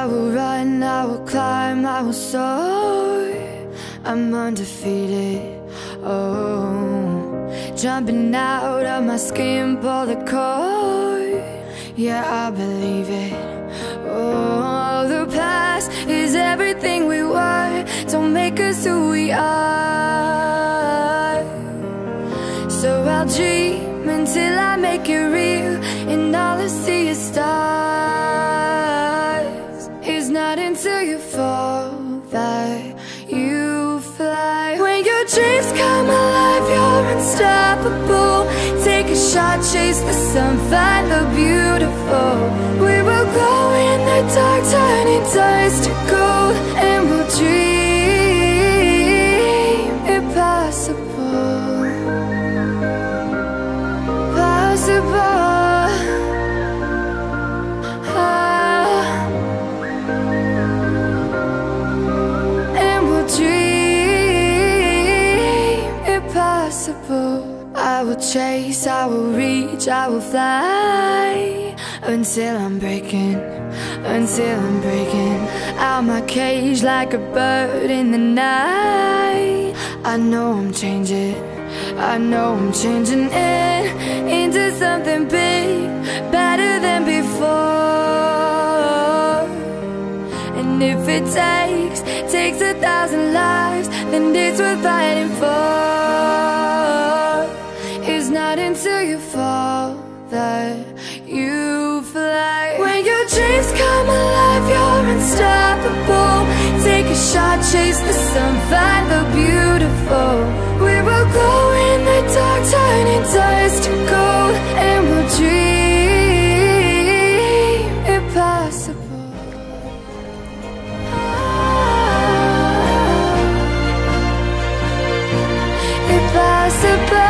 I will run, I will climb, I will soar. I'm undefeated, oh. Jumping out of my skin, pull the cord. Yeah, I believe it. Oh, the past is everything we were. Don't make us who we are. So I'll dream until I make it real, and all I see is stars. It's not until you fall that you fly. When your dreams come alive, you're unstoppable. Take a shot, chase the sun, find the beautiful. We will glow in the dark, turning dust to gold, and we'll dream impossible. Possible. And we'll dream impossible. I will chase, I will reach, I will fly until I'm breaking out my cage like a bird in the night. I know I'm changing, I know I'm changing it into something big, better than before. And if it takes 1,000 lives, then it's worth fighting for. It's not until you fall that you fly. When your dreams come alive, you're unstoppable. Take a shot, chase the sun, find the beautiful. We will glow in the dark, turning dust to gold, and we'll dream impossible. Impossible.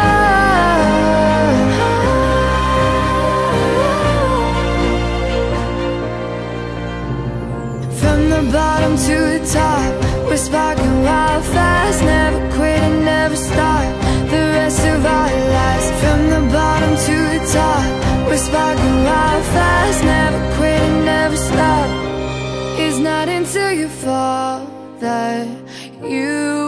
From the bottom to the top, we're sparking wild fast. Never quit and never stop the rest of our lives. From the bottom to the top, we're sparking wild fast. Never quit and never stop. It's not until you fall that you